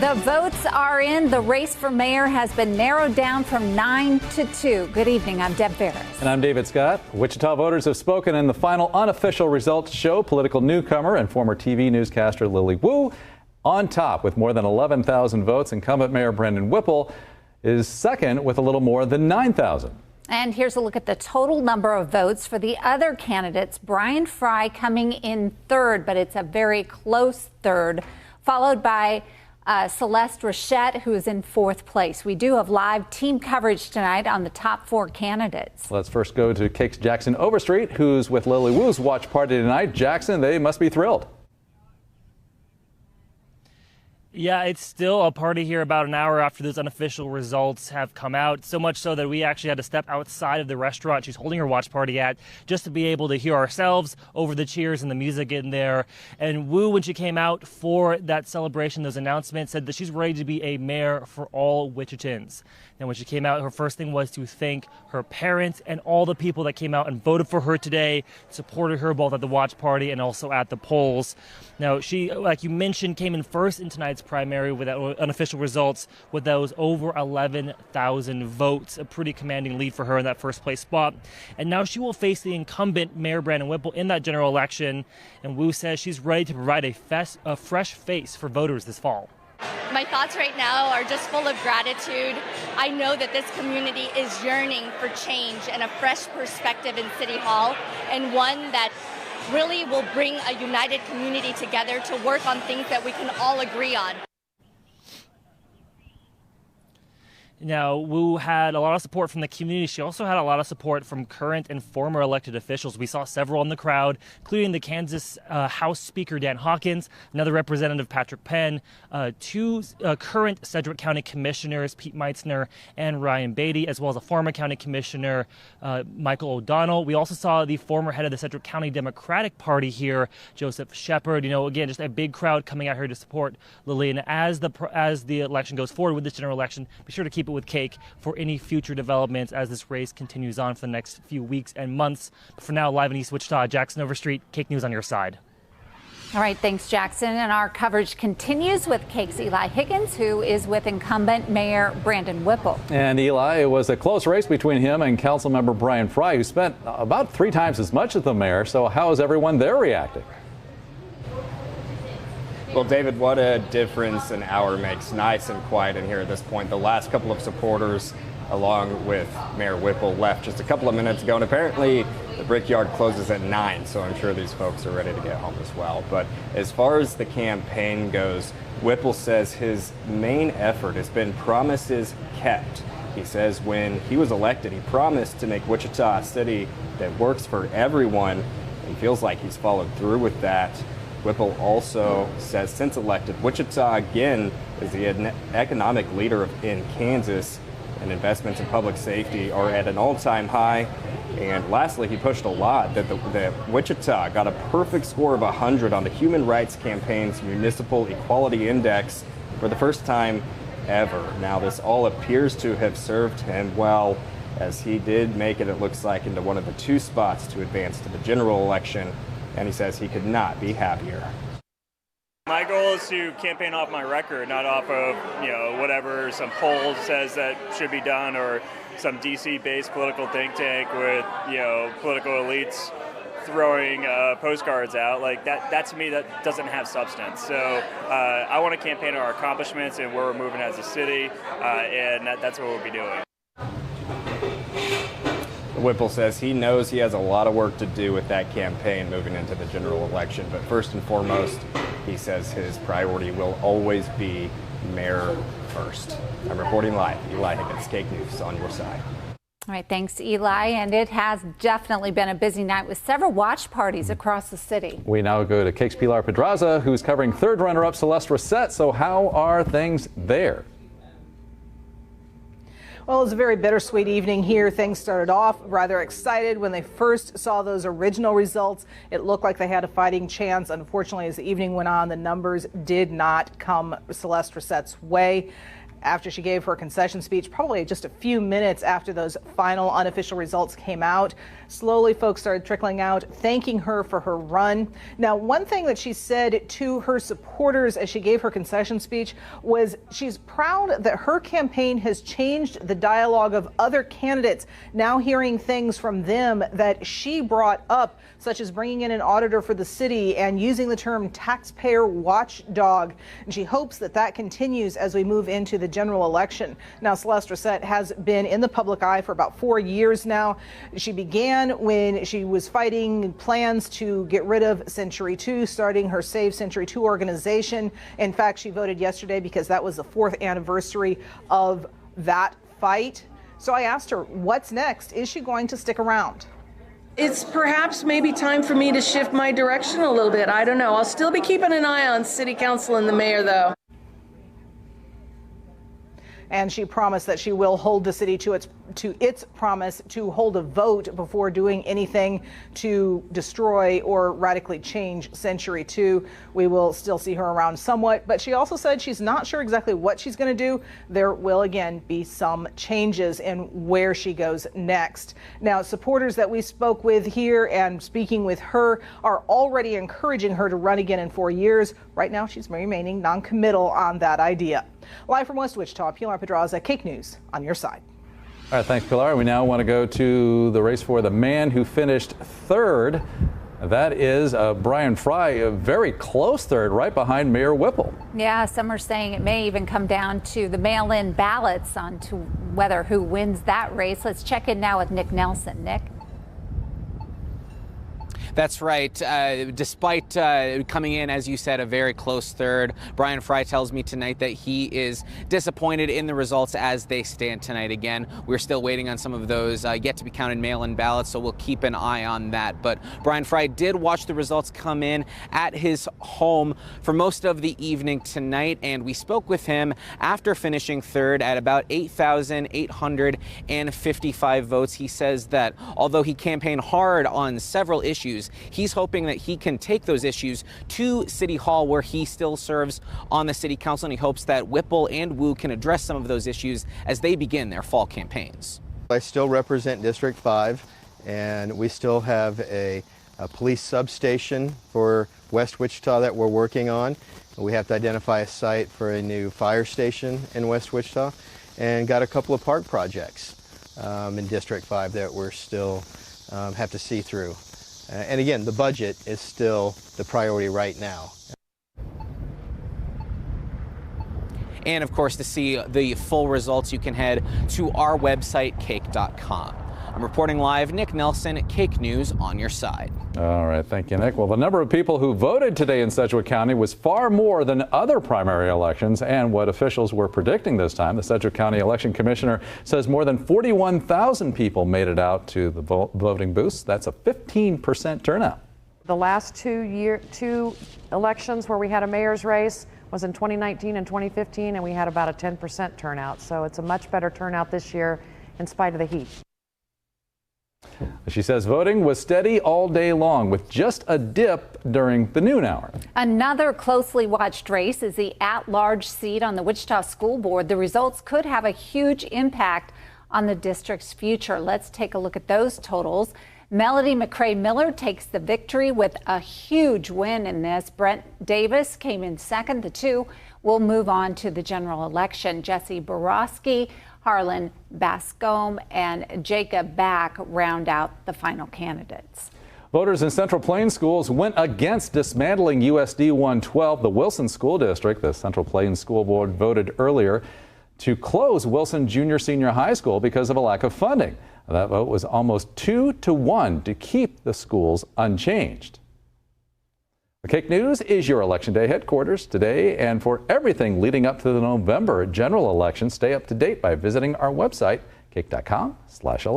The votes are in. The race for mayor has been narrowed down from 9 to 2. Good evening. I'm Deb Ferris. And I'm David Scott. Wichita voters have spoken, and the final unofficial results show political newcomer and former TV newscaster Lily Wu on top with more than 11,000 votes. Incumbent Mayor Brandon Whipple is second with a little more than 9,000. And here's a look at the total number of votes for the other candidates. Frye coming in third, but it's a very close third, followed by Celeste Rose, who's in fourth place. We do have live team coverage tonight on the top four candidates. Let's first go to KAKE's Jackson Overstreet, who's with Lily Wu's watch party tonight. Jackson, they must be thrilled. Yeah, it's still a party here about an hour after those unofficial results have come out, so much so that we actually had to step outside of the restaurant she's holding her watch party at just to be able to hear ourselves over the cheers and the music in there. And Wu, when she came out for that celebration, those announcements, said that she's ready to be a mayor for all Wichitans. And when she came out, her first thing was to thank her parents and all the people that came out and voted for her today, supported her both at the watch party and also at the polls. Now, she, like you mentioned, came in first in tonight's primary with unofficial results with those over 11,000 votes, a pretty commanding lead for her in that first place spot. And now she will face the incumbent Mayor Brandon Whipple in that general election. And Wu says she's ready to provide a fresh face for voters this fall. My thoughts right now are just full of gratitude. I know that this community is yearning for change and a fresh perspective in City Hall, and one that really will bring a united community together to work on things that we can all agree on. Now, Wu had a lot of support from the community. She also had a lot of support from current and former elected officials. We saw several in the crowd, including the Kansas House Speaker Dan Hawkins, another Representative Patrick Penn, two current Sedgwick County Commissioners, Pete Meitzner and Ryan Beatty, as well as a former County Commissioner, Michael O'Donnell. We also saw the former head of the Sedgwick County Democratic Party here, Joseph Shepard. You know, again, just a big crowd coming out here to support Lily. And as the election goes forward with this general election, be sure to keep it with KAKE for any future developments as this race continues on for the next few weeks and months. But for now, live in East Wichita, Jackson Overstreet, KAKE News on your side. All right, thanks, Jackson. And our coverage continues with KAKE's Eli Higgins, who is with incumbent Mayor Brandon Whipple. And Eli, it was a close race between him and Councilmember Brian Frye, who spent about 3 times as much as the mayor. So how is everyone there reacting? Well, David, what a difference an hour makes. Nice and quiet in here at this point. The last couple of supporters, along with Mayor Whipple, left just a couple of minutes ago. And apparently the Brickyard closes at 9, so I'm sure these folks are ready to get home as well. But as far as the campaign goes, Whipple says his main effort has been promises kept. He says when he was elected, he promised to make Wichita a city that works for everyone. He feels like he's followed through with that. Whipple also says since elected, Wichita again is the economic leader in Kansas, and investments in public safety are at an all-time high. And lastly, he pushed a lot that Wichita got a perfect score of 100 on the Human Rights Campaign's Municipal Equality Index for the first time ever. Now, this all appears to have served him well, as he did make it looks like, into one of the 2 spots to advance to the general election. And he says he could not be happier. My goal is to campaign off my record, not off of, whatever some poll says that should be done, or some DC-based political think tank with, political elites throwing postcards out. Like that to me, that doesn't have substance. So I want to campaign on our accomplishments and where we're moving as a city, and that's what we'll be doing. Whipple says he knows he has a lot of work to do with that campaign moving into the general election, but first and foremost, he says his priority will always be mayor first. I'm reporting live. Eli Higgins, KAKE News on your side. All right, thanks, Eli. And it has definitely been a busy night with several watch parties across the city. We now go to KAKE's Pilar Pedraza, who's covering third runner-up Celeste Rose. So how are things there? Well, it was a very bittersweet evening here. Things started off rather excited when they first saw those original results. It looked like they had a fighting chance. Unfortunately, as the evening went on, the numbers did not come Celeste Rosette's way. After she gave her concession speech, probably just a few minutes after those final unofficial results came out, Slowly, folks started trickling out, thanking her for her run. Now, one thing that she said to her supporters as she gave her concession speech was she's proud that her campaign has changed the dialogue of other candidates, now hearing things from them that she brought up, such as bringing in an auditor for the city and using the term taxpayer watchdog. And she hopes that that continues as we move into the general election. Now, Celeste Rose has been in the public eye for about 4 years now. She began when she was fighting plans to get rid of Century 2, starting her Save Century 2 organization. In fact, she voted yesterday because that was the 4th anniversary of that fight. So I asked her, what's next? Is she going to stick around? It's perhaps maybe time for me to shift my direction a little bit. I don't know. I'll still be keeping an eye on city council and the mayor, though. And she promised that she will hold the city to its promise to hold a vote before doing anything to destroy or radically change Century 2. We will still see her around somewhat, but she also said she's not sure exactly what she's going to do. There will again be some changes in where she goes next. Now, supporters that we spoke with here and speaking with her are already encouraging her to run again in 4 years. Right now, she's remaining non-committal on that idea. Live from West Wichita, Pilar Pedraza, KAKE News on your side. All right, thanks, Pilar. We now want to go to the race for the man who finished third. That is Brian Frye, a very close third, right behind Mayor Whipple. Yeah, some are saying it may even come down to the mail-in ballots on to whether who wins that race. Let's check in now with Nick Nelson. Nick. That's right. Despite coming in, as you said, a very close third, Brian Frye tells me tonight that he is disappointed in the results as they stand tonight. Again, we're still waiting on some of those yet to be counted mail-in ballots, so we'll keep an eye on that. But Brian Frye did watch the results come in at his home for most of the evening tonight, and we spoke with him after finishing third at about 8,855 votes. He says that although he campaigned hard on several issues, he's hoping that he can take those issues to City Hall, where he still serves on the City Council, and he hopes that Whipple and Wu can address some of those issues as they begin their fall campaigns. I still represent District 5, and we still have a police substation for West Wichita that we're working on. We have to identify a site for a new fire station in West Wichita, and got a couple of park projects in District 5 that we're still have to see through. And again, the budget is still the priority right now. And of course, to see the full results, you can head to our website, KAKE.com. I'm reporting live, Nick Nelson, KAKE News on your side. All right, thank you, Nick. Well, the number of people who voted today in Sedgwick County was far more than other primary elections and what officials were predicting this time. The Sedgwick County Election Commissioner says more than 41,000 people made it out to the voting booths. That's a 15% turnout. The last two elections where we had a mayor's race was in 2019 and 2015, and we had about a 10% turnout. So it's a much better turnout this year in spite of the heat. She says voting was steady all day long with just a dip during the noon hour. Another closely watched race is the at-large seat on the Wichita School Board. The results could have a huge impact on the district's future. Let's take a look at those totals. Melody McCrae Miller takes the victory with a huge win in this. Brent Davis came in second. The two will move on to the general election. Jesse Borowski, Harlan Bascombe, and Jacob Back round out the final candidates. Voters in Central Plains schools went against dismantling USD 112. The Wilson School District, the Central Plains School Board, voted earlier to close Wilson Junior Senior High School because of a lack of funding. That vote was almost 2-1 to keep the schools unchanged. The KAKE News is your Election Day headquarters today, and for everything leading up to the November general election, stay up to date by visiting our website, kake.com/election.